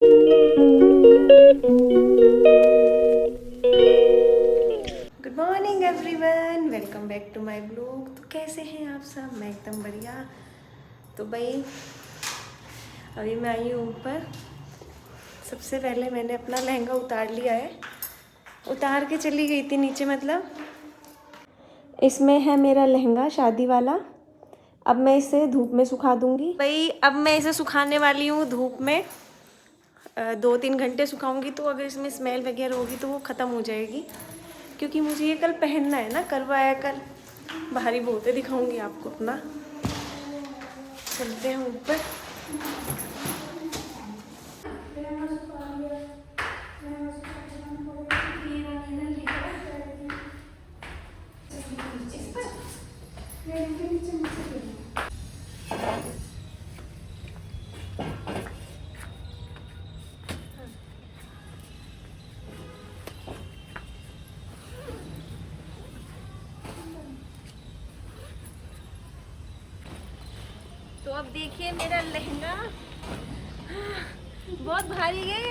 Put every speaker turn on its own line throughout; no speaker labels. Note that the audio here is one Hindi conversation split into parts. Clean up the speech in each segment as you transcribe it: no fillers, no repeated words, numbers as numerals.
Good morning everyone, welcome back to my blog. तो कैसे हैं आप सब? मैं एकदम बढ़िया। तो भाई अभी मैं आई हूँ ऊपर। सबसे पहले मैंने अपना लहंगा उतार लिया है, उतार के चली गई थी नीचे। मतलब इसमें है मेरा लहंगा शादी वाला। अब मैं इसे धूप में सुखा दूँगी। भाई अब मैं इसे सुखाने वाली हूँ धूप में। 2-3 घंटे सुखाऊंगी तो अगर इसमें स्मेल वगैरह होगी तो वो ख़त्म हो जाएगी, क्योंकि मुझे ये कल पहनना है ना। करवाया कल, भारी बहुत है। दिखाऊंगी आपको अपना। चलते हैं ऊपर। तो अब देखिए मेरा लहंगा बहुत भारी है।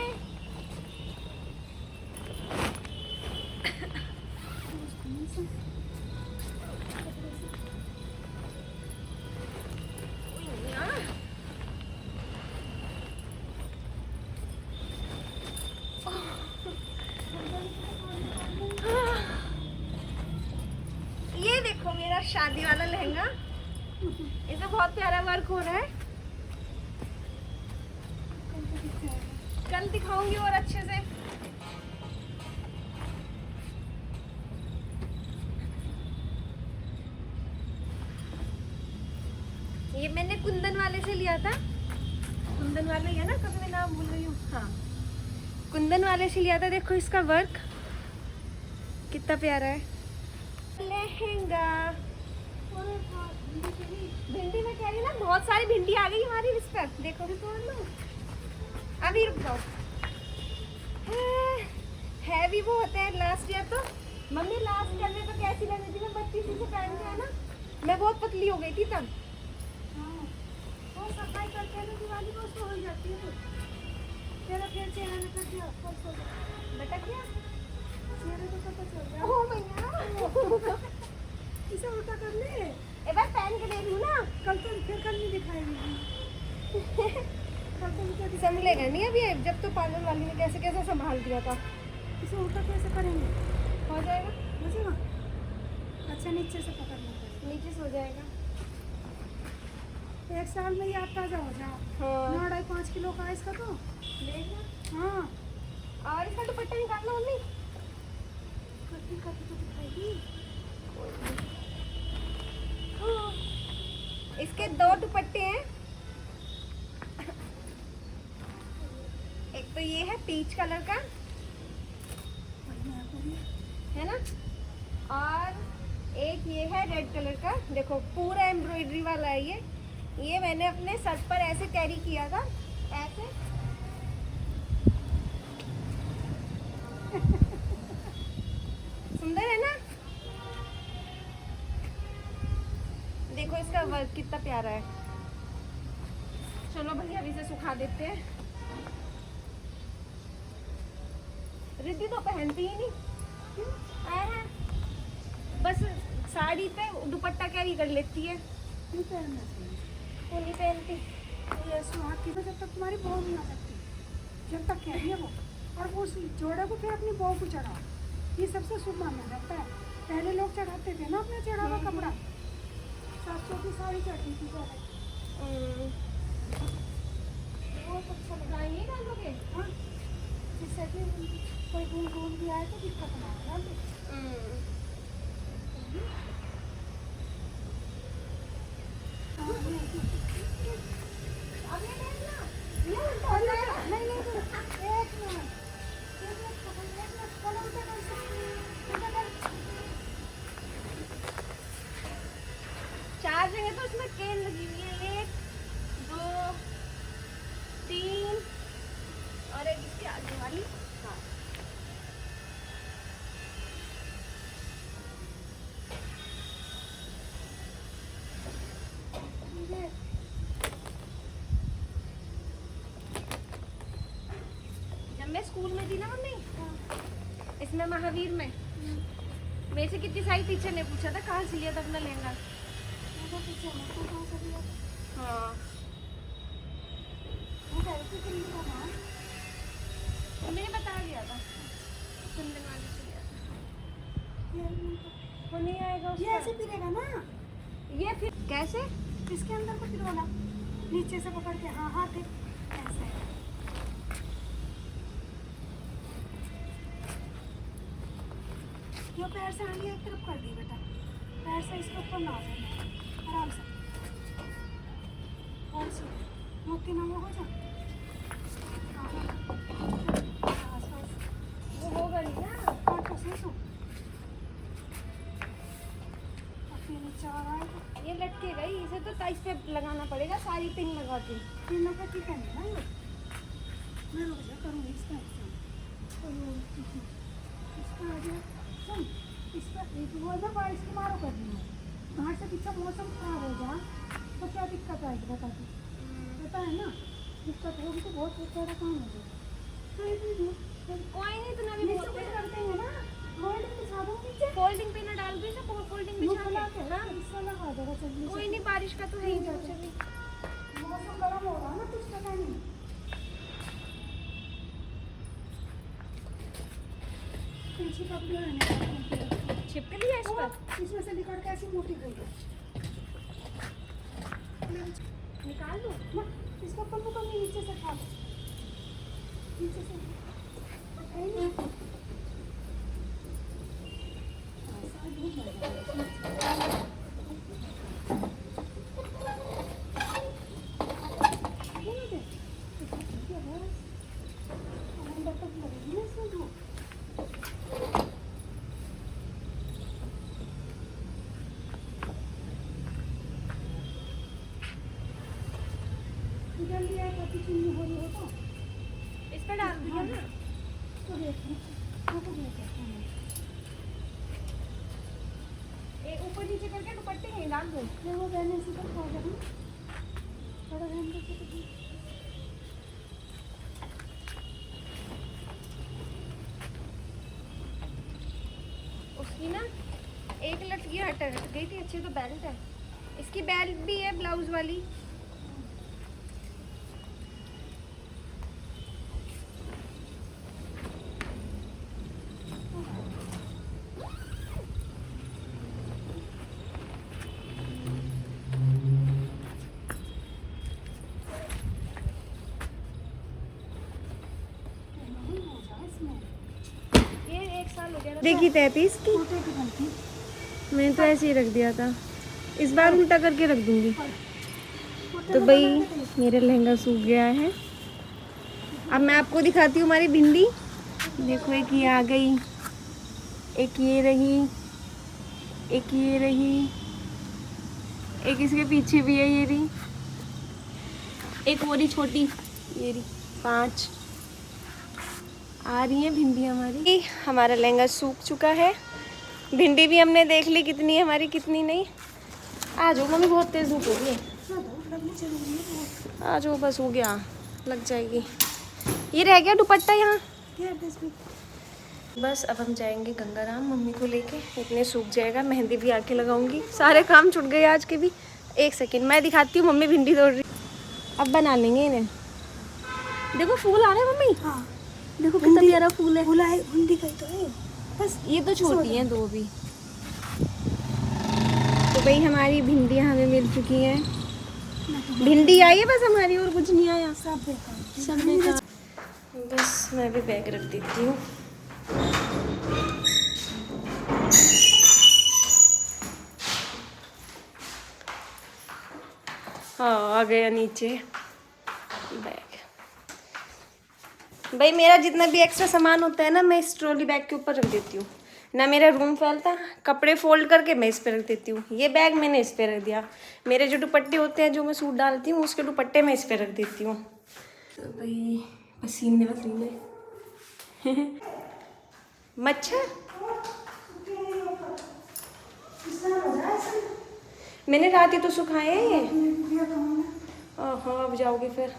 ये देखो मेरा शादी वाला लहंगा, इसमें बहुत प्यारा वर्क हो रहा है। कल दिखाऊंगी और अच्छे से। ये मैंने कुंदन वाले से लिया था। कुंदन वाले है ना, कभी मैं नाम भूल रही हूँ। हाँ, कुंदन वाले से लिया था। देखो इसका वर्क कितना प्यारा है। लहंगा भिंडी में कह रही ना, बहुत सारी भिंडी आ गई हमारी इस पर। देखो भी तोड़ लो, अभी रुक जाओ। हैवी वो होते हैं लास्ट ईयर। तो मम्मी लास्ट ईयर में तो कैसी लग रही थी? मैं 32 से पहन के है ना, मैं बहुत पतली हो गई थी तब। सफाई करके ना दिवाली को उसको हो जाती है। तेरा फिर चेहरा लटक गया, लटक गया चेहरे को, पता चल गया। ओ भैया इसे उल्टा कर ले। एक बार पहन के देख लूं ना। कल तो फिर कल नहीं दिखाएगी। कल तो संभलेगा नहीं अभी। जब तो पार्लर वाली ने कैसे कैसे संभाल दिया था। इसे उल्टा कैसे करेंगे? हो जाएगा, हो जाएगा। अच्छा नीचे से पकड़ना पड़ेगा, नीचे से हो जाएगा। एक साल में ही आप ताजा हो जाओ। हाँ। 9.5-5 किलो का इसका तो देखना। हाँ, और इसका दुपट्टा निकालना मम्मी। कटी कटी तो दिखाएगी। हाँ। इसके 2 दुपट्टे हैं। एक तो ये है पीच कलर का, है ना, और एक ये है रेड कलर का। देखो पूरा एम्ब्रॉयडरी वाला है ये मैंने अपने सर पर ऐसे कैरी किया था, ऐसे। सुंदर है ना? देखो इसका वर्क कितना प्यारा है। चलो भैया अभी से सुखा देते हैं। रिद्धि तो पहनती ही नहीं। क्यों? बस साड़ी पे दुपट्टा कैरी कर लेती है। क्यों पहनना चाहिए? वो नहीं पहनती। ये सुहाग की तो जब तक तुम्हारी बहू नहीं आ सकती, जब तक कह रही है वो। और वो उस जोड़े को फिर अपनी बहू को चढ़ाओ, ये सबसे शुभ माना जाता है। पहले लोग चढ़ाते थे ना अपने चढ़ा हुआ कपड़ा। 700 की साड़ी चढ़ती थी पहले। वो अच्छा लगा, ये डालोगे? हाँ, जिससे कि कोई घूम घूम भी आए तो दिक्कत ना आए। चार जगह तो उसमें केन लगी हुई है। 1 2 3 और एक इसके आगे वाली। हाँ, मैं स्कूल में थी ना मम्मी, इसमें महावीर में, मेरे से कितनी सारी टीचर ने पूछा था कहाँ से लिया था अपना लहंगा। हाँ मैंने बता दिया था, कुंदन वाले से लिया था। वो नहीं आएगा उसका।
ये ऐसे फिरेगा ना,
ये फिर कैसे?
इसके अंदर को फिरवाना, नीचे से पकड़ के। हाँ हाथ ऐसे। यो पैर से आगे एक तरफ कर दी बेटा, पैर से इसके ऊपर ना आ जाए, आराम से। और से मोती ना वो हो जाए।
वो होगा नहीं ना।
और तो सही तो फिर नीचे आ रहा है।
ये लटके गई, इसे तो टाइस पे लगाना पड़ेगा, सारी पिन लगा के।
फिर ना पति करना ना ये। मैं रुक जा करूँगी इसका इसका आ गया। सुन इसका एक वो ना बारिश की मारो कर दी है, बाहर से पीछे मौसम खराब हो जाए तो क्या दिक्कत आएगी बता दो। पता है ना, दिक्कत होगी तो बहुत ज़्यादा काम हो जाएगा। तो इतनी दूर
कोई नहीं, इतना भी
नीचे
बहुत
कुछ
है।
करते हैं ना, फोल्डिंग बिछा दो नीचे।
फोल्डिंग पे ना डाल दो, इसे फोल्डिंग
मुँह
बिछा
फुला
के।
के
हाँ
इससे लगा देगा चलिए।
कोई नहीं, बारिश का तो है ही नहीं कुछ अभी।
मौसम गर्म हो रहा है ना, कुछ पता नहीं। पीछे कपड़े आने
छिपके लिया इस पर,
इसमें से निकल के ऐसी मोटी गई है।
निकाल दो
ना इसका पन्नू को नीचे से खा लो, नीचे से जल्दी आए कभी चुन्नी हो रही हो तो
इस पर डाल दिया ना।
तो देखो
ऊपर नीचे करके दुपट्टे नहीं डाल दो।
जब वो बहने से तो खा जाए बड़ा बहन को तो
उसकी ना एक लटकी हट गई थी, अच्छी तो बेल्ट है, इसकी बेल्ट भी है ब्लाउज वाली। ये 1 साल हो गया। देखी 33 की,
छोटे की बनती
मैंने तो ऐसे ही रख दिया था, इस बार उल्टा करके रख दूंगी। तो भाई मेरा लहंगा सूख गया है। अब मैं आपको दिखाती हूँ हमारी भिंडी। देखो एक ये आ गई, एक ये रही, एक ये रही, एक इसके पीछे भी है ये रही, एक और ही छोटी ये रही। 5 आ रही हैं भिंडी हमारी। हमारा लहंगा सूख चुका है, भिंडी भी हमने देख ली कितनी है हमारी कितनी नहीं। आ जाओ मम्मी, बहुत तेज धूप हो गई। आ जाओ बस, हो गया, लग जाएगी। ये रह गया दुपट्टा यहाँ। बस अब हम जाएंगे गंगाराम मम्मी को लेके, इतने सूख जाएगा। मेहंदी भी आके लगाऊंगी, सारे काम छूट गए आज के भी। 1 सेकेंड मैं दिखाती हूँ, मम्मी भिंडी तोड़ रही। अब बना लेंगे इन्हें। देखो फूल आ रहे हैं मम्मी।
हाँ
देखो कितना प्यारा फूल है।
फूला है, भिंडी का ही तो है।
बस ये तो छोटी हैं 2 भी। तो भाई हमारी भिंडियाँ हमें मिल चुकी हैं। भिंडी आई है बस हमारी, और कुछ नहीं आया।
सब देखा
सब ने कहा। बस मैं भी बैग रख देती हूँ। हाँ आ गया नीचे बैग। भाई मेरा जितना भी एक्स्ट्रा सामान होता है ना, मैं इस ट्रॉली बैग के ऊपर रख देती हूँ, ना मेरा रूम फैलता। कपड़े फोल्ड करके मैं इस पे रख देती हूँ, ये बैग मैंने इस पे रख दिया। मेरे जो दुपट्टे होते हैं जो मैं सूट डालती हूँ, उसके दुपट्टे मैं इस पे रख देती हूँ। तो भाई पसीने मच्छर मैंने रात ही तो सुखाए हैं ये। हाँ अब जाओगे फिर।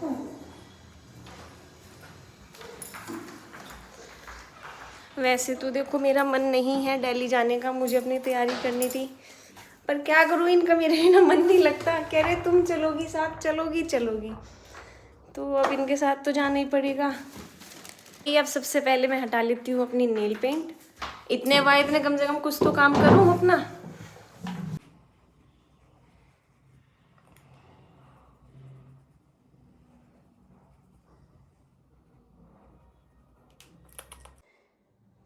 वैसे तो देखो मेरा मन नहीं है दिल्ली जाने का, मुझे अपनी तैयारी करनी थी, पर क्या करूँ, इनका मेरे ना मन नहीं लगता। कह रहे तुम चलोगी साथ, चलोगी चलोगी, तो अब इनके साथ तो जाना ही पड़ेगा। ये अब सबसे पहले मैं हटा लेती हूँ अपनी नेल पेंट। इतने वाइद ने कम से कम कुछ तो काम करूँ अपना।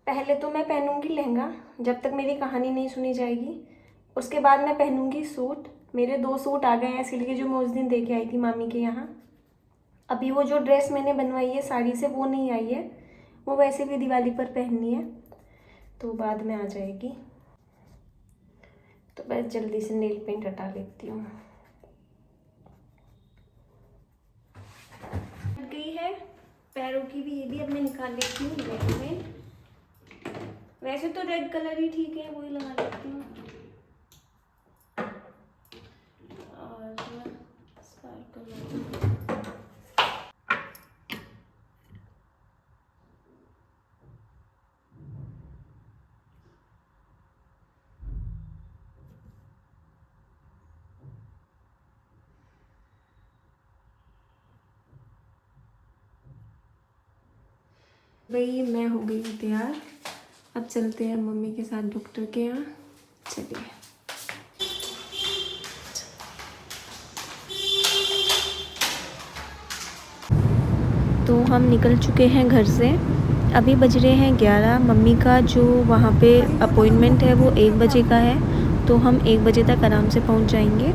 पहले तो मैं पहनूंगी लहंगा, जब तक मेरी कहानी नहीं सुनी जाएगी। उसके बाद मैं पहनूंगी सूट। मेरे 2 सूट आ गए हैं सिल के, जो मैं उस दिन दे के आई थी मामी के यहाँ। अभी वो जो ड्रेस मैंने बनवाई है साड़ी से, वो नहीं आई है, वो वैसे भी दिवाली पर पहननी है, तो बाद में आ जाएगी। तो बस जल्दी से नेल पेंट हटा लेती हूँ। गई है पैरों की भी, ये भी अब मैं निकाल लेती हूँ रेड में। वैसे तो रेड कलर ही ठीक है, वही लगा लेती हूँ। और स्पार्कल भाई, मैं हो गई हूँ तैयार। अब चलते हैं मम्मी के साथ डॉक्टर के यहाँ। चलिए। तो हम निकल चुके हैं घर से। अभी बज रहे हैं 11। मम्मी का जो वहाँ पे अपॉइंटमेंट है वो 1 बजे का है, तो हम 1 बजे तक आराम से पहुँच जाएंगे।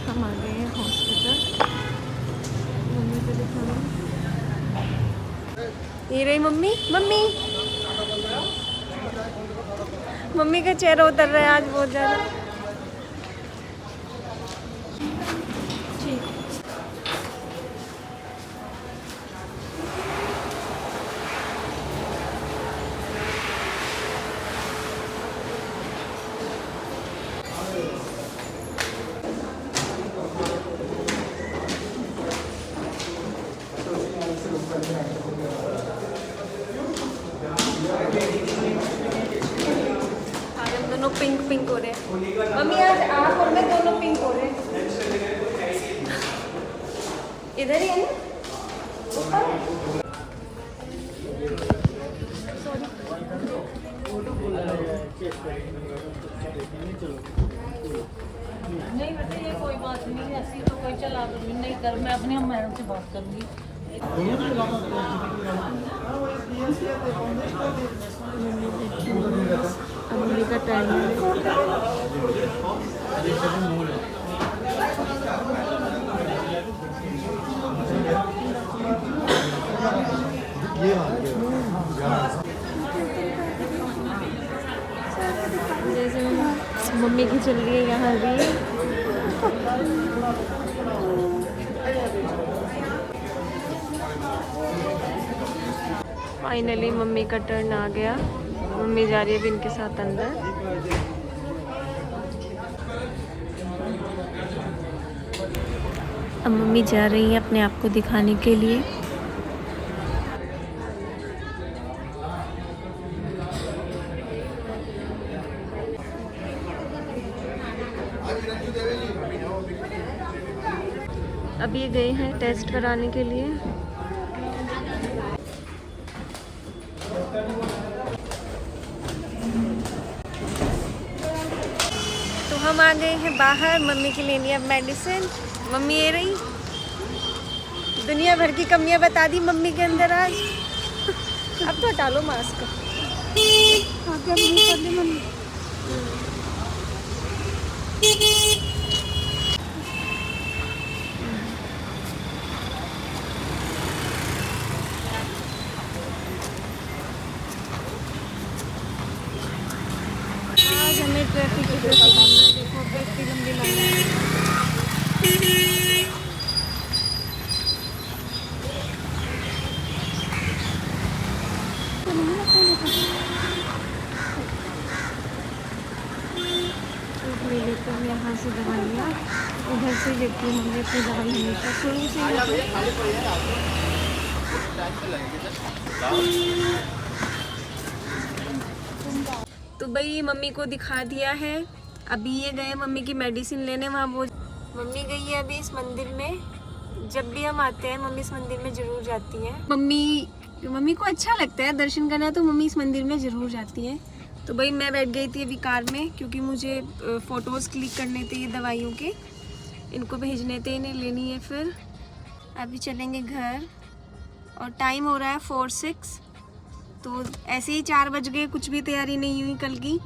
हम आ गए हैं हॉस्पिटल। मम्मी को दिखाना। ये रही मम्मी। मम्मी मम्मी का चेहरा उतर रहा है आज बहुत ज़्यादा। ठीक। आज हम दोनों पिंक पिंक हो रहे हैं। मम्मी आज आप और मैं दोनों पिंक हो रहे हैं। इधर ही है ना?
नहीं बेटा ये कोई बात नहीं, ऐसी तो कोई चला नहीं कर, मैं अपनी हम मैडम से बात करूँगी।
मम्मी का टाइम है। जैसे मम्मी की चल रही है यहाँ भी। फाइनली मम्मी का टर्न आ गया। मम्मी जा रही है भी इनके साथ अंदर। अब मम्मी जा रही है अपने आप को दिखाने के लिए। अब ये गए हैं टेस्ट कराने के लिए। तो हम आ गए हैं बाहर। मम्मी के लिए लिया मेडिसिन। मम्मी ये रही, दुनिया भर की कमियां बता दी मम्मी के अंदर आज। अब तो हटा लो मास्क। आज हमें ट्रैफिक की वजह से घूमना है। देखो इतनी लंबी लाइन है। ना, उधर से लेती हूँ मम्मी अपनी दवाई हमेशा शुरू से तो भाई मम्मी को दिखा दिया है। अभी ये गए मम्मी की मेडिसिन लेने, वहाँ वो मम्मी गई है अभी इस मंदिर में। जब भी हम आते हैं मम्मी इस मंदिर में ज़रूर जाती हैं। मम्मी को अच्छा लगता है दर्शन करना, तो मम्मी इस मंदिर में ज़रूर जाती हैं। तो भाई मैं बैठ गई थी अभी कार में, क्योंकि मुझे फ़ोटोज़ क्लिक करने थे ये दवाइयों के, इनको भेजने थे, इन्हें लेनी है। फिर अभी चलेंगे घर और टाइम हो रहा है 4-6। तो ऐसे ही 4 बज गए, कुछ भी तैयारी नहीं हुई कल की।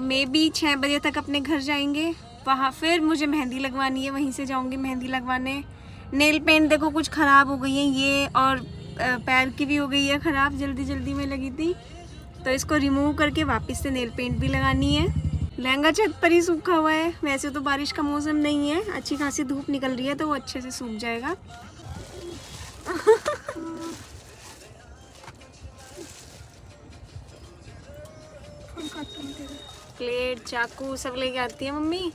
मे बी 6 बजे तक अपने घर जाएंगे। वहाँ फिर मुझे मेहंदी लगवानी है, वहीं से जाऊँगी मेहंदी लगवाने। नेल पेंट देखो कुछ ख़राब हो गई है ये, और पैर की भी हो गई है ख़राब, जल्दी जल्दी में लगी थी, तो इसको रिमूव करके वापस से नेल पेंट भी लगानी है। लहंगा छत पर ही सूखा हुआ है, वैसे तो बारिश का मौसम नहीं है, अच्छी खासी धूप निकल रही है, तो वो अच्छे से सूख जाएगा। प्लेट चाकू सब लेके आती है मम्मी।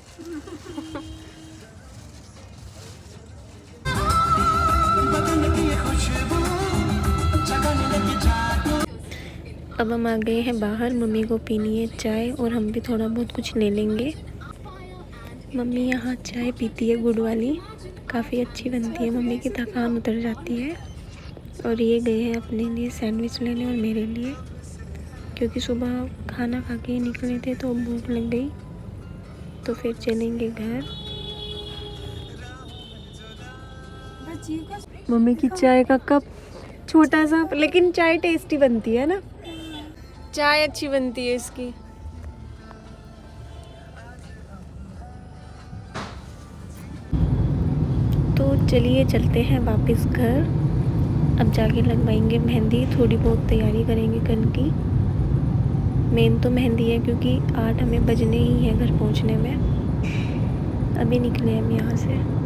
अब हम आ गए हैं बाहर, मम्मी को पीनी है चाय और हम भी थोड़ा बहुत कुछ ले लेंगे। मम्मी यहाँ चाय पीती है गुड़ वाली, काफ़ी अच्छी बनती है, मम्मी की थकान उतर जाती है। और ये गए हैं अपने लिए सैंडविच लेने और मेरे लिए, क्योंकि सुबह खाना खा के निकले थे तो भूख लग गई, तो फिर चलेंगे घर। मम्मी की चाय का कप छोटा सा, लेकिन चाय टेस्टी बनती है ना, चाय अच्छी बनती है इसकी। तो चलिए चलते हैं वापस घर। अब जाके लगवाएंगे मेहंदी, थोड़ी बहुत तैयारी करेंगे कल की। मेन तो मेहंदी है, क्योंकि 8 हमें बजने ही है घर पहुंचने में। अभी निकले हम यहाँ से।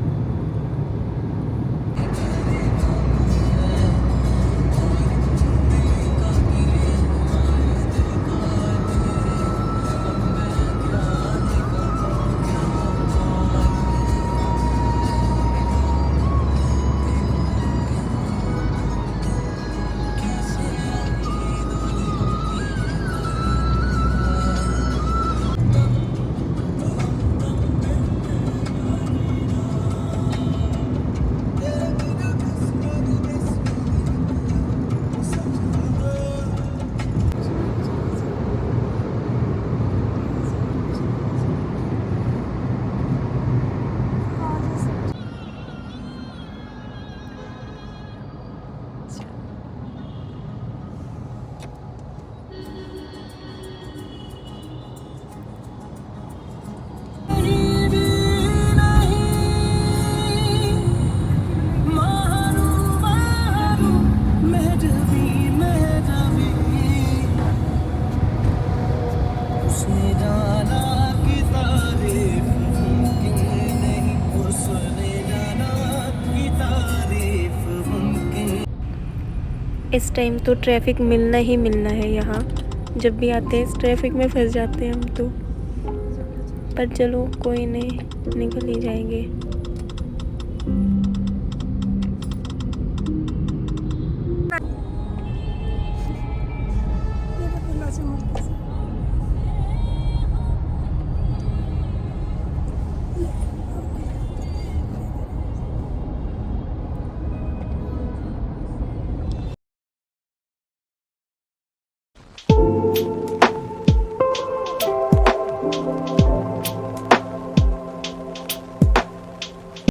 इस टाइम तो ट्रैफिक मिलना ही मिलना है यहाँ, जब भी आते हैं इस ट्रैफिक में फंस जाते हैं हम तो। पर चलो कोई नहीं, निकल ही जाएंगे।